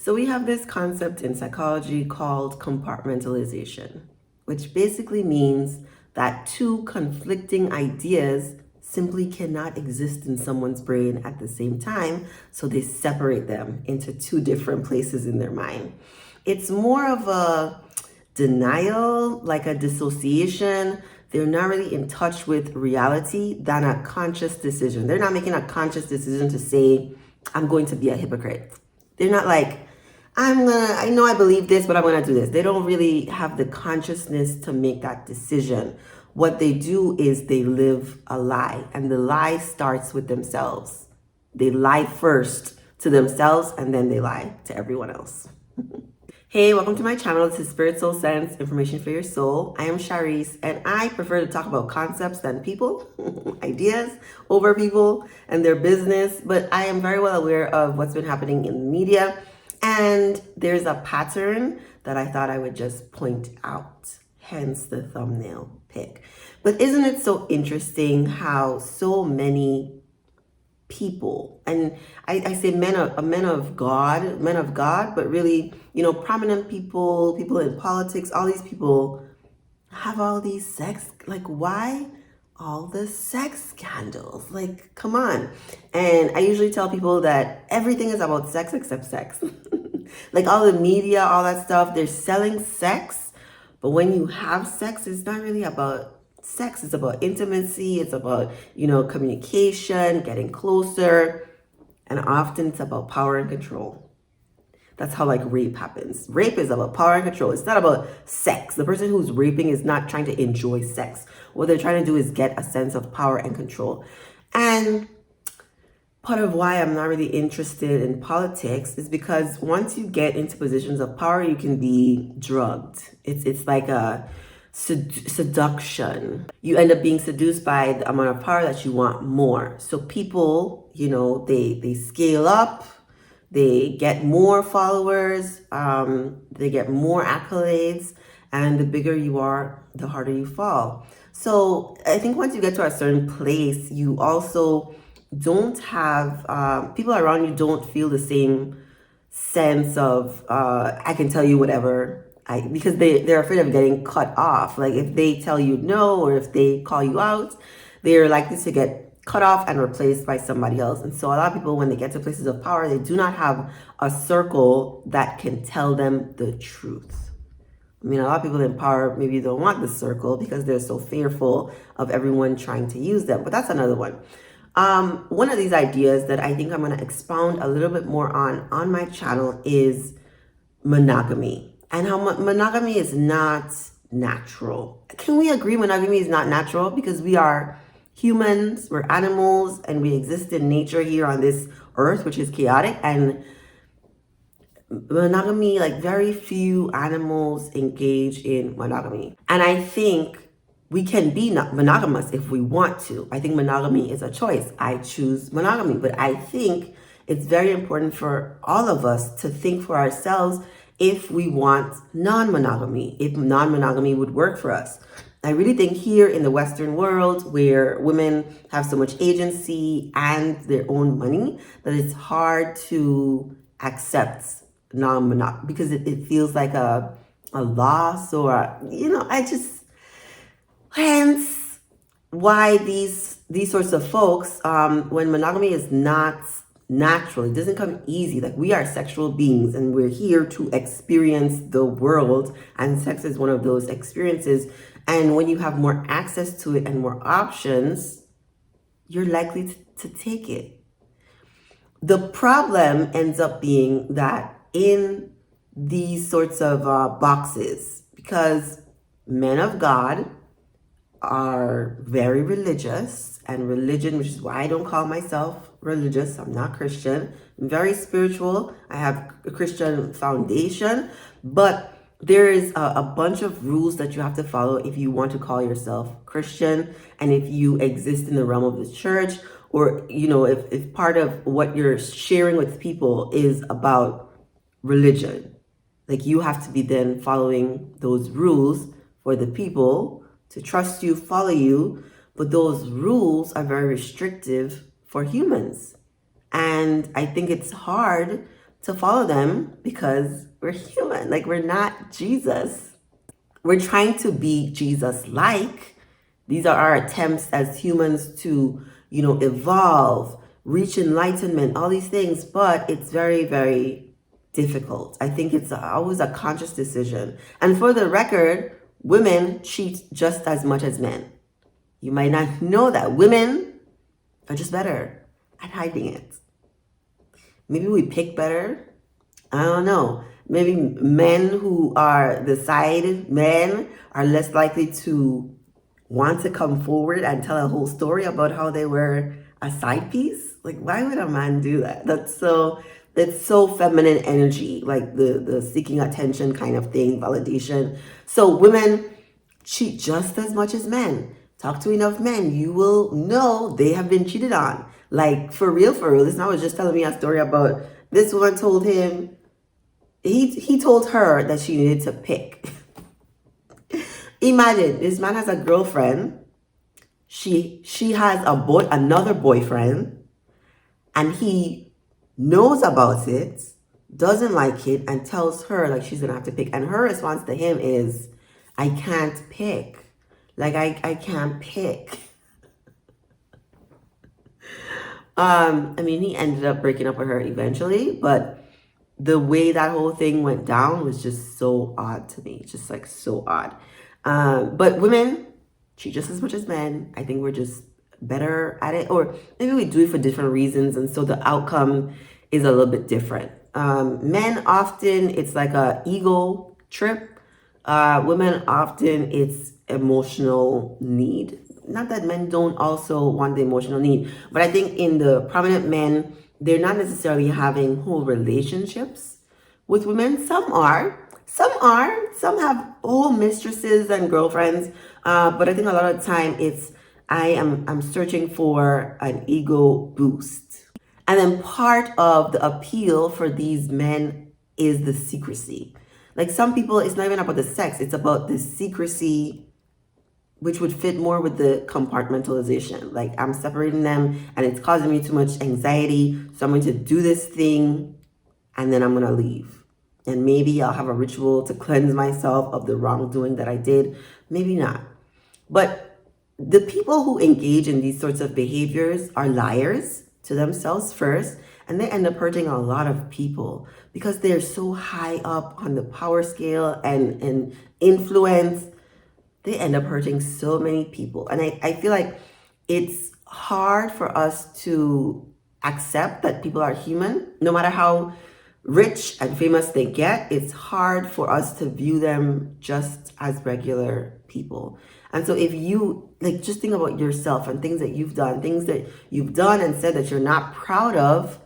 So we have this concept in psychology called compartmentalization, which basically means that two conflicting ideas simply cannot exist in someone's brain at the same time, so they separate them into two different places in their mind. It's more of a denial, like a dissociation. They're not really in touch with reality than a conscious decision. They're not making a conscious decision to say, I'm going to be a hypocrite. They're not like, I know I believe this, but I'm gonna do this. They don't really have the consciousness to make that decision. What they do is they live a lie, and the lie starts with themselves. They lie first to themselves, and then they lie to everyone else. Hey, welcome to my channel. This is Spirit Soul Sense, information for your soul. I am Shareece, and I prefer to talk about concepts than people, ideas over people and their business, but I am very well aware of what's been happening in the media, and there's a pattern that I thought I would just point out, hence the thumbnail pic. But isn't it so interesting how so many people, and I say men of God, but really, prominent people in politics, all these people have all these sex, like, why all the sex scandals? Like, come on. And I usually tell people that everything is about sex except sex. Like all the media, all that stuff, they're selling sex, but when you have sex, it's not really about sex. It's about intimacy. It's about, communication, getting closer. And often it's about power and control. That's how like rape happens. Rape is about power and control. It's not about sex. The person who's raping is not trying to enjoy sex. What they're trying to do is get a sense of power and control. And part of why I'm not really interested in politics is because once you get into positions of power, you can be drugged. It's like a seduction. You end up being seduced by the amount of power that you want more. So people, they scale up, they get more followers, they get more accolades, and the bigger you are, the harder you fall. So I think once you get to a certain place, you also don't have, people around you don't feel the same sense of, I can tell you whatever, because they're afraid of getting cut off. Like if they tell you no, or if they call you out, they're likely to get cut off and replaced by somebody else. And so a lot of people, when they get to places of power, they do not have a circle that can tell them the truth. I mean, a lot of people in power maybe don't want the circle because they're so fearful of everyone trying to use them. But that's another one. One of these ideas that I think I'm going to expound a little bit more on my channel is monogamy, and how monogamy is not natural. Can we agree monogamy is not natural? Because we are humans, we're animals, and we exist in nature here on this earth, which is chaotic. And monogamy, like very few animals engage in monogamy. And I think we can be not monogamous if we want to. I think monogamy is a choice. I choose monogamy, but I think it's very important for all of us to think for ourselves if we want non-monogamy, if non-monogamy would work for us. I really think here in the Western world, where women have so much agency and their own money, that it's hard to accept non-monogamy because it feels like a loss, or hence why these sorts of folks, when monogamy is not natural, it doesn't come easy. Like, we are sexual beings and we're here to experience the world, and sex is one of those experiences. And when you have more access to it and more options, you're likely to take it. The problem ends up being that in these sorts of boxes, because men of God are very religious, and religion, which is why I don't call myself religious, I'm not Christian, I'm very spiritual, I have a Christian foundation, but there is a bunch of rules that you have to follow if you want to call yourself Christian, and if you exist in the realm of the church, or if part of what you're sharing with people is about religion. Like, you have to be then following those rules for the people to trust you, follow you, but those rules are very restrictive for humans. And I think it's hard to follow them because we're human. Like, we're not Jesus. We're trying to be Jesus-like. These are our attempts as humans to, evolve, reach enlightenment, all these things, but it's very, very difficult. I think it's always a conscious decision. And for the record, women cheat just as much as men. You might not know that. Women are just better at hiding it. Maybe we pick better. I don't know. Maybe men who are the side men are less likely to want to come forward and tell a whole story about how they were a side piece. Like, why would a man do that? That's so feminine energy, like the seeking attention kind of thing, validation. So women cheat just as much as men. Talk to enough men, you will know they have been cheated on. Like, for real, for real. This man was just telling me a story about this woman told him, he told her that she needed to pick. Imagine, this man has a girlfriend. She has another boyfriend, and he knows about it, doesn't like it, and tells her like she's gonna have to pick. And her response to him is, I can't pick. Like, I can't pick. I mean, he ended up breaking up with her eventually, but the way that whole thing went down was just so odd to me. Just like so odd. But women cheat just as much as men. I think we're just better at it, or maybe we do it for different reasons, and so the outcome is a little bit different. Men often it's like a ego trip. Women often it's emotional need. Not that men don't also want the emotional need, but I think in the prominent men, they're not necessarily having whole relationships with women. Some have whole mistresses and girlfriends, but I think a lot of the time it's I'm searching for an ego boost. And then part of the appeal for these men is the secrecy. Like, some people, it's not even about the sex, it's about the secrecy, which would fit more with the compartmentalization. Like, I'm separating them and it's causing me too much anxiety, so I'm going to do this thing and then I'm going to leave. And maybe I'll have a ritual to cleanse myself of the wrongdoing that I did. Maybe not. But the people who engage in these sorts of behaviors are liars to themselves first, and they end up hurting a lot of people because they're so high up on the power scale and influence. They end up hurting so many people. And I feel like it's hard for us to accept that people are human. No matter how rich and famous they get, it's hard for us to view them just as regular people. And so if you, like, just think about yourself and things that you've done and said that you're not proud of,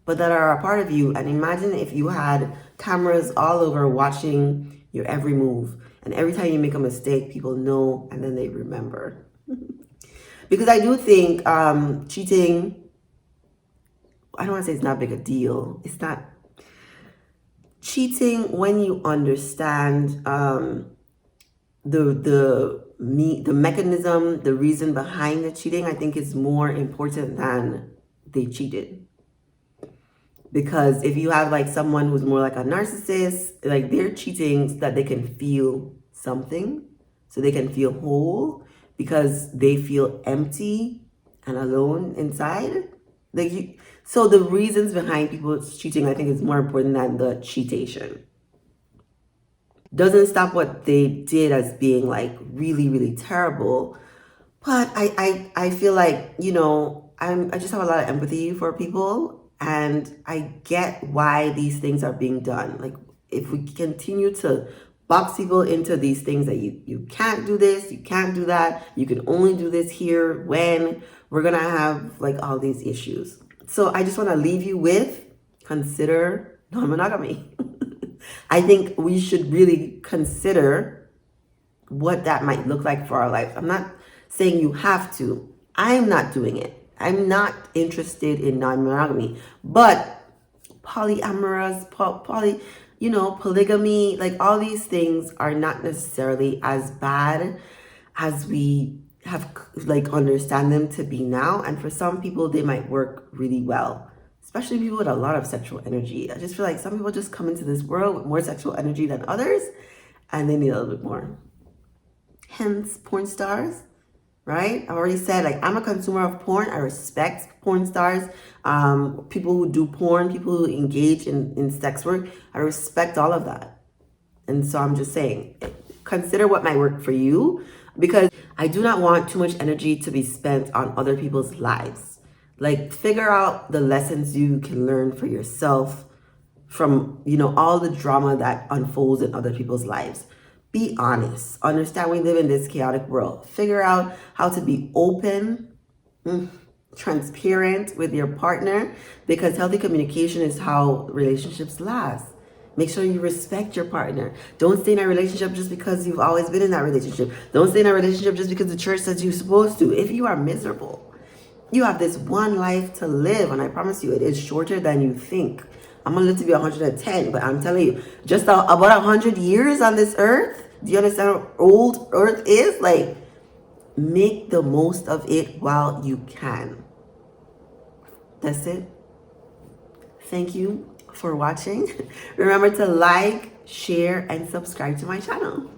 but that are a part of you. And imagine if you had cameras all over watching your every move. And every time you make a mistake, people know and then they remember. Because I do think cheating, I don't want to say it's not a big a deal. It's not. Cheating, when you understand the mechanism, the reason behind the cheating, I think is more important than they cheated. Because if you have like someone who's more like a narcissist, like, they're cheating so that they can feel something, so they can feel whole, because they feel empty and alone inside. So the reasons behind people cheating, I think, is more important than the cheatation. Doesn't stop what they did as being like really, really terrible. But I feel like, I just have a lot of empathy for people, and I get why these things are being done. Like, if we continue to box people into these things that you can't do this, you can't do that, you can only do this here, when, we're gonna have like all these issues. So I just want to leave you with, consider non-monogamy. I think we should really consider what that might look like for our life. I'm not saying you have to. I'm not doing it. I'm not interested in non-monogamy. But polyamorous, polygamy, like, all these things are not necessarily as bad as we have like understand them to be now. And for some people, they might work really well. especially people with a lot of sexual energy. I just feel like some people just come into this world with more sexual energy than others, and they need a little bit more. Hence, porn stars, right? I've already said, like, I'm a consumer of porn. I respect porn stars, people who do porn, people who engage in sex work. I respect all of that. And so I'm just saying, consider what might work for you, because I do not want too much energy to be spent on other people's lives. Like, figure out the lessons you can learn for yourself from, all the drama that unfolds in other people's lives. Be honest. Understand we live in this chaotic world. Figure out how to be open, transparent with your partner, because healthy communication is how relationships last. Make sure you respect your partner. Don't stay in a relationship just because you've always been in that relationship. Don't stay in a relationship just because the church says you're supposed to. If you are miserable, you have this one life to live, and I promise you, it is shorter than you think. I'm gonna live to be 110, but I'm telling you, just about 100 years on this earth. Do you understand how old earth is? Like, make the most of it while you can. That's it. Thank you for watching. Remember to like, share, and subscribe to my channel.